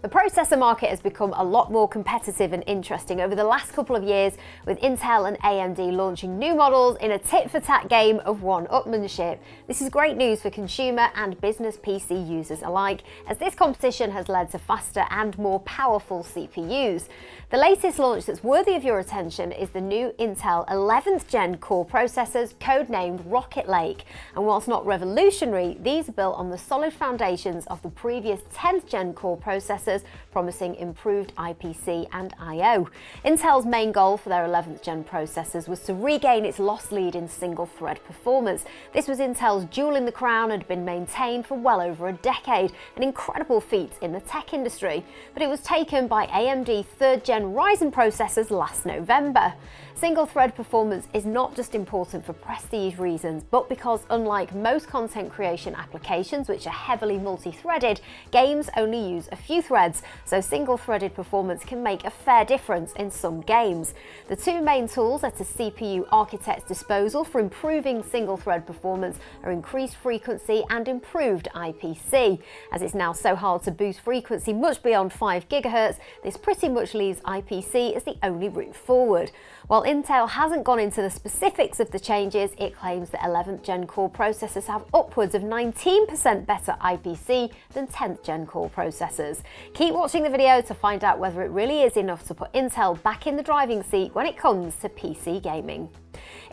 The processor market has become a lot more competitive and interesting over the last couple of years, with Intel and AMD launching new models in a tit-for-tat game of one-upmanship. This is great news for consumer and business PC users alike, as this competition has led to faster and more powerful CPUs. The latest launch that's worthy of your attention is the new Intel 11th Gen core processors, codenamed Rocket Lake. And whilst not revolutionary, these are built on the solid foundations of the previous 10th Gen core processors, promising improved IPC and I/O. Intel's main goal for their 11th Gen processors was to regain its lost lead in single-thread performance. This was Intel's jewel in the crown and had been maintained for well over a decade, an incredible feat in the tech industry. But it was taken by AMD 3rd Gen Ryzen processors last November. Single-thread performance is not just important for prestige reasons, but because unlike most content creation applications which are heavily multi-threaded, games only use a few threads, so single-threaded performance can make a fair difference in some games. The two main tools at a CPU architect's disposal for improving single-thread performance are increased frequency and improved IPC. As it's now so hard to boost frequency much beyond 5 GHz, this pretty much leaves IPC as the only route forward. While Intel hasn't gone into the specifics of the changes, it claims that 11th Gen core processors have upwards of 19% better IPC than 10th Gen core processors. Keep watching the video to find out whether it really is enough to put Intel back in the driving seat when it comes to PC gaming.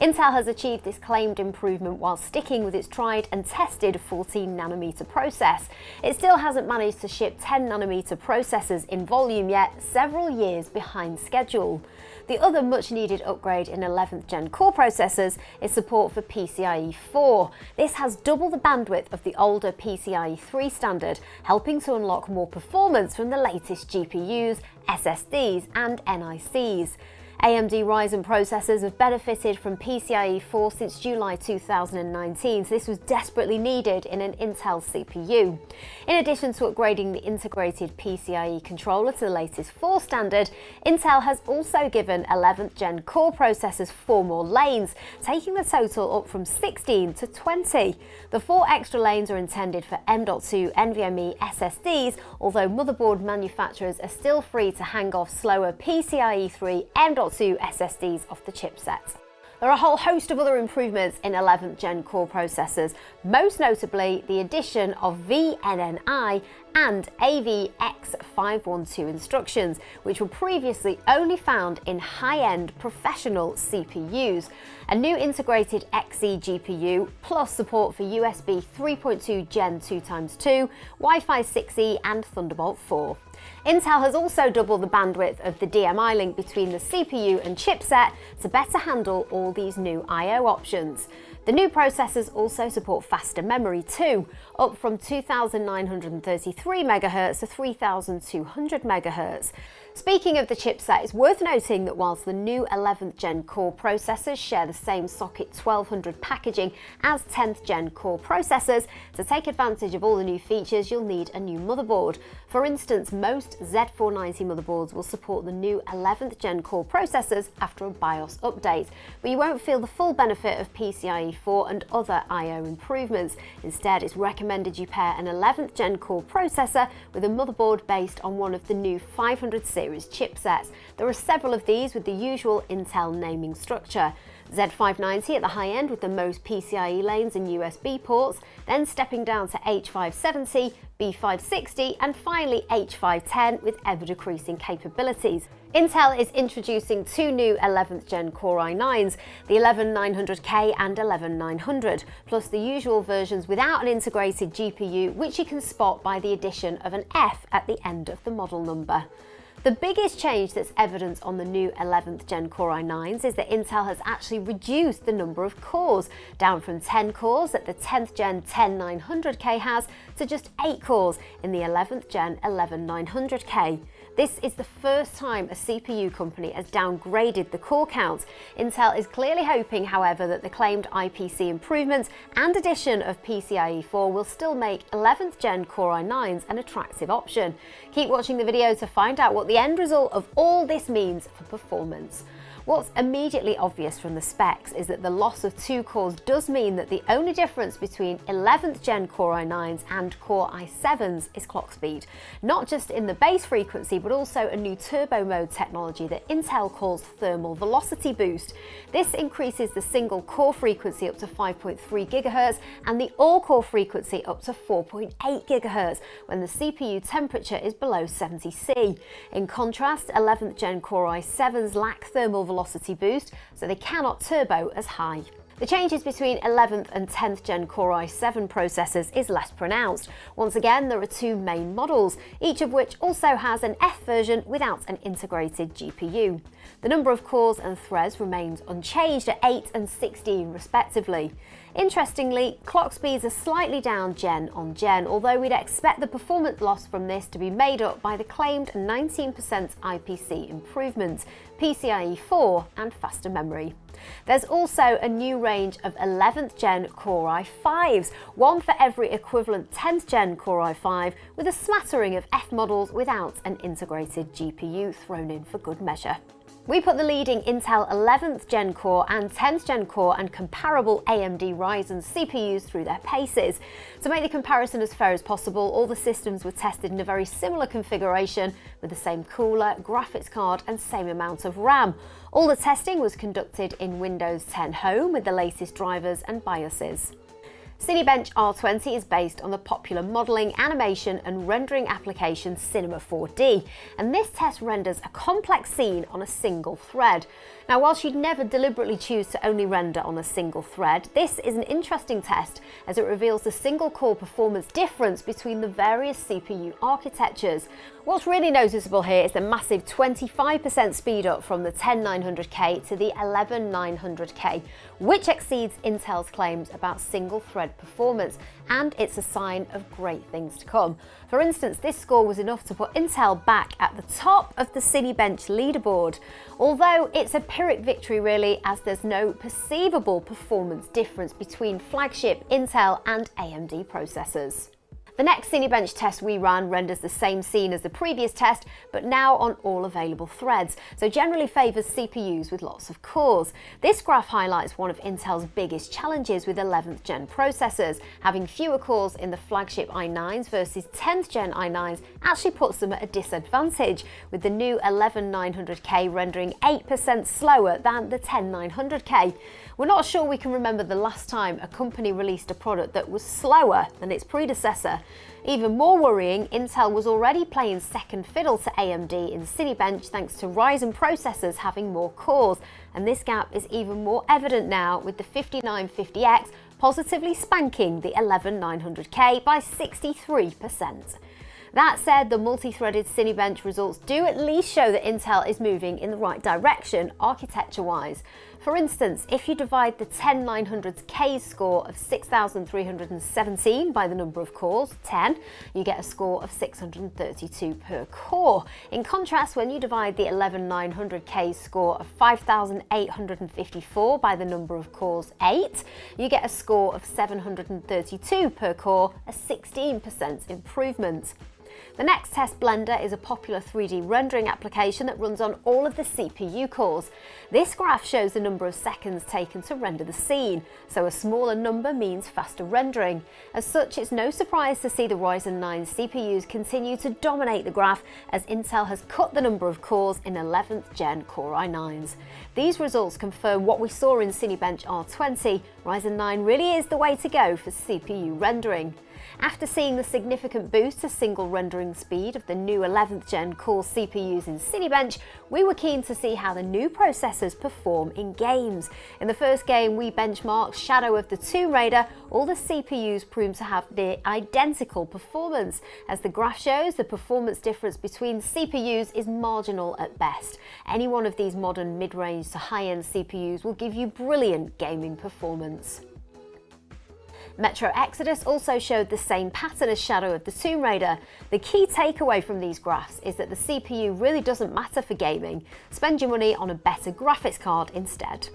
Intel has achieved this claimed improvement while sticking with its tried and tested 14nm process. It still hasn't managed to ship 10nm processors in volume yet, several years behind schedule. The other much needed upgrade in 11th Gen core processors is support for PCIe 4. This has double the bandwidth of the older PCIe 3 standard, helping to unlock more performance from the latest GPUs, SSDs and NICs. AMD Ryzen processors have benefited from PCIe 4 since July 2019, so this was desperately needed in an Intel CPU. In addition to upgrading the integrated PCIe controller to the latest 4 standard, Intel has also given 11th Gen core processors 4 more lanes, taking the total up from 16 to 20. The 4 extra lanes are intended for M.2 NVMe SSDs, although motherboard manufacturers are still free to hang off slower PCIe 3 M.2 SSDs off the chipset. There are a whole host of other improvements in 11th Gen core processors, most notably the addition of VNNI and AVX512 instructions, which were previously only found in high-end professional CPUs. A new integrated Xe GPU, plus support for USB 3.2 Gen 2x2, Wi-Fi 6E and Thunderbolt 4. Intel has also doubled the bandwidth of the DMI link between the CPU and chipset to better handle all these new I/O options. The new processors also support faster memory too, up from 2,933 MHz to 3,200 MHz. Speaking of the chipset, it's worth noting that whilst the new 11th Gen core processors share the same socket 1200 packaging as 10th Gen core processors, to take advantage of all the new features you'll need a new motherboard. For instance, most Z490 motherboards will support the new 11th Gen core processors after a BIOS update, but you won't feel the full benefit of PCIe 4 and other I/O improvements. Instead, it's recommended you pair an 11th Gen core processor with a motherboard based on one of the new 500 series chipsets. There are several of these with the usual Intel naming structure. Z590 at the high end with the most PCIe lanes and USB ports, then stepping down to H570, B560 and finally H510 with ever-decreasing capabilities. Intel is introducing 2 new 11th Gen Core i9s, the 11900K and 11900, plus the usual versions without an integrated GPU, which you can spot by the addition of an F at the end of the model number. The biggest change that's evident on the new 11th Gen Core i9s is that Intel has actually reduced the number of cores, down from 10 cores that the 10th Gen 10900K has to just 8 cores in the 11th Gen 11900K. This is the first time a CPU company has downgraded the core count. Intel is clearly hoping, however, that the claimed IPC improvements and addition of PCIe 4 will still make 11th Gen Core i9s an attractive option. Keep watching the video to find out what the end result of all this means for performance. What's immediately obvious from the specs is that the loss of 2 cores does mean that the only difference between 11th Gen Core i9s and Core i7s is clock speed, not just in the base frequency but also a new turbo mode technology that Intel calls thermal velocity boost. This increases the single core frequency up to 5.3 GHz and the all-core frequency up to 4.8 GHz when the CPU temperature is below 70 C. In contrast, 11th Gen Core i7s lack thermal velocity boost, so they cannot turbo as high. The changes between 11th and 10th Gen Core i7 processors is less pronounced. Once again, there are 2 main models, each of which also has an F version without an integrated GPU. The number of cores and threads remains unchanged at 8 and 16 respectively. Interestingly, clock speeds are slightly down gen on gen, although we'd expect the performance loss from this to be made up by the claimed 19% IPC improvement, PCIe 4 and faster memory. There's also a new range of 11th Gen Core i5s, one for every equivalent 10th Gen Core i5, with a smattering of F models without an integrated GPU thrown in for good measure. We put the leading Intel 11th Gen Core and 10th Gen Core and comparable AMD Ryzen CPUs through their paces. To make the comparison as fair as possible, all the systems were tested in a very similar configuration with the same cooler, graphics card and same amount of RAM. All the testing was conducted in Windows 10 Home with the latest drivers and BIOSes. Cinebench R20 is based on the popular modelling, animation and rendering application Cinema 4D, and this test renders a complex scene on a single thread. Now, whilst you'd never deliberately choose to only render on a single thread, this is an interesting test as it reveals the single core performance difference between the various CPU architectures. What's really noticeable here is the massive 25% speed up from the 10900K to the 11900K, which exceeds Intel's claims about single thread performance, and it's a sign of great things to come. For instance, this score was enough to put Intel back at the top of the Cinebench leaderboard, although it's a Pyrrhic victory really, as there's no perceivable performance difference between flagship Intel and AMD processors. The next Cinebench test we ran renders the same scene as the previous test, but now on all available threads, so generally favours CPUs with lots of cores. This graph highlights one of Intel's biggest challenges with 11th Gen processors. Having fewer cores in the flagship i9s versus 10th Gen i9s actually puts them at a disadvantage, with the new 11900K rendering 8% slower than the 10900K. We're not sure we can remember the last time a company released a product that was slower than its predecessor. Even more worrying, Intel was already playing second fiddle to AMD in Cinebench thanks to Ryzen processors having more cores, and this gap is even more evident now with the 5950X positively spanking the 11900K by 63%. That said, the multi-threaded Cinebench results do at least show that Intel is moving in the right direction architecture-wise. For instance, if you divide the 10900K's score of 6,317 by the number of cores, 10, you get a score of 632 per core. In contrast, when you divide the 11900K's score of 5,854 by the number of cores, 8, you get a score of 732 per core, a 16% improvement. The next test, Blender, is a popular 3D rendering application that runs on all of the CPU cores. This graph shows the number of seconds taken to render the scene, so a smaller number means faster rendering. As such, it's no surprise to see the Ryzen 9 CPUs continue to dominate the graph as Intel has cut the number of cores in 11th Gen Core i9s. These results confirm what we saw in Cinebench R20. Ryzen 9 really is the way to go for CPU rendering. After seeing the significant boost to single rendering speed of the new 11th Gen Core CPUs in Cinebench, we were keen to see how the new processors perform in games. In the first game we benchmarked, Shadow of the Tomb Raider, all the CPUs proved to have near identical performance. As the graph shows, the performance difference between CPUs is marginal at best. Any one of these modern mid-range to high-end CPUs will give you brilliant gaming performance. Metro Exodus also showed the same pattern as Shadow of the Tomb Raider. The key takeaway from these graphs is that the CPU really doesn't matter for gaming. Spend your money on a better graphics card instead.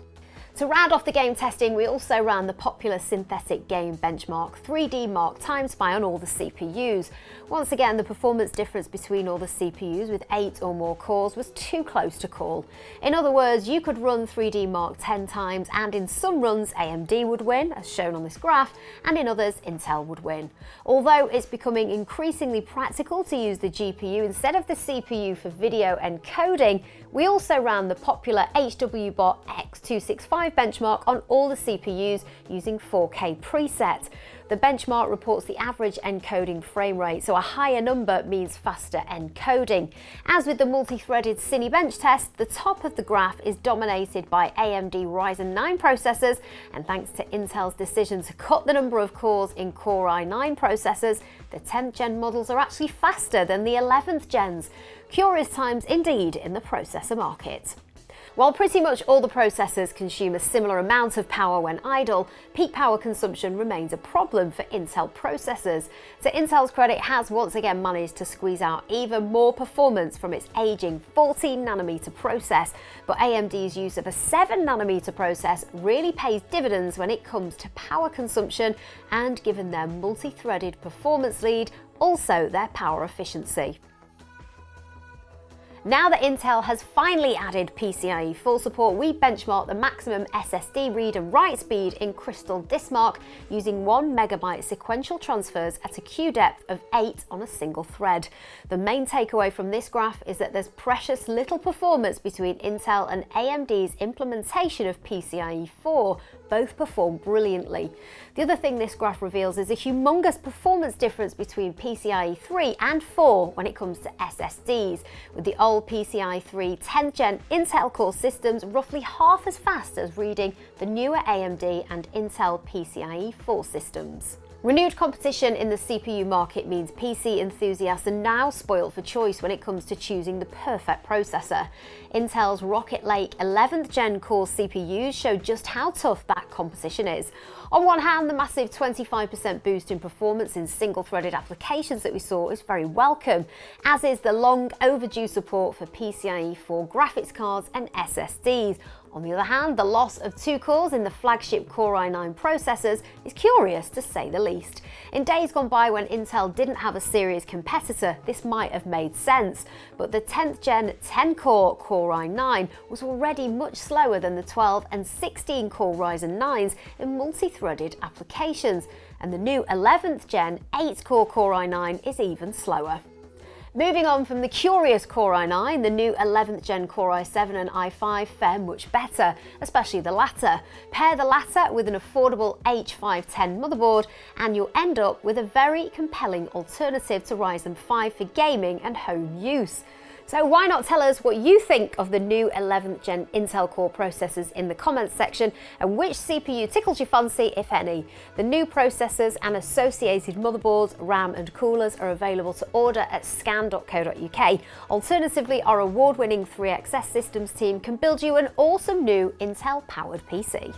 To round off the game testing, we also ran the popular synthetic game benchmark 3D Mark Time Spy on all the CPUs. Once again, the performance difference between all the CPUs with 8 or more cores was too close to call. In other words, you could run 3D Mark 10 times, and in some runs AMD would win, as shown on this graph, and in others Intel would win. Although it's becoming increasingly practical to use the GPU instead of the CPU for video encoding, we also ran the popular HWBot X265 benchmark on all the CPUs using 4K preset. The benchmark reports the average encoding frame rate, so a higher number means faster encoding. As with the multi-threaded Cinebench test, the top of the graph is dominated by AMD Ryzen 9 processors, and thanks to Intel's decision to cut the number of cores in Core i9 processors, the 10th gen models are actually faster than the 11th gens. Curious times indeed in the processor market. While pretty much all the processors consume a similar amount of power when idle, peak power consumption remains a problem for Intel processors. To Intel's credit, it has once again managed to squeeze out even more performance from its aging 14nm process, but AMD's use of a 7nm process really pays dividends when it comes to power consumption and, given their multi-threaded performance lead, also their power efficiency. Now that Intel has finally added PCIe full support, we benchmarked the maximum SSD read and write speed in Crystal Diskmark using 1MB sequential transfers at a queue depth of 8 on a single thread. The main takeaway from this graph is that there's precious little performance between Intel and AMD's implementation of PCIe 4. Both perform brilliantly. The other thing this graph reveals is a humongous performance difference between PCIe 3 and 4 when it comes to SSDs, with the old PCIe 3 10th gen Intel Core systems roughly half as fast as reading the newer AMD and Intel PCIe 4 systems. Renewed competition in the CPU market means PC enthusiasts are now spoiled for choice when it comes to choosing the perfect processor. Intel's Rocket Lake 11th gen Core CPUs show just how tough that competition is. On one hand, the massive 25% boost in performance in single-threaded applications that we saw is very welcome, as is the long overdue support for PCIe 4 graphics cards and SSDs. On the other hand, the loss of 2 cores in the flagship Core i9 processors is curious to say the least. In days gone by when Intel didn't have a serious competitor, this might have made sense, but the 10th gen 10-core Core i9 was already much slower than the 12 and 16-core Ryzen 9s in multi-threaded applications, and the new 11th gen 8-core Core i9 is even slower. Moving on from the curious Core i9, the new 11th gen Core i7 and i5 fare much better, especially the latter. Pair the latter with an affordable H510 motherboard and you'll end up with a very compelling alternative to Ryzen 5 for gaming and home use. So why not tell us what you think of the new 11th gen Intel Core processors in the comments section, and which CPU tickles your fancy, if any. The new processors and associated motherboards, RAM and coolers are available to order at scan.co.uk. Alternatively, our award-winning 3XS Systems team can build you an awesome new Intel-powered PC.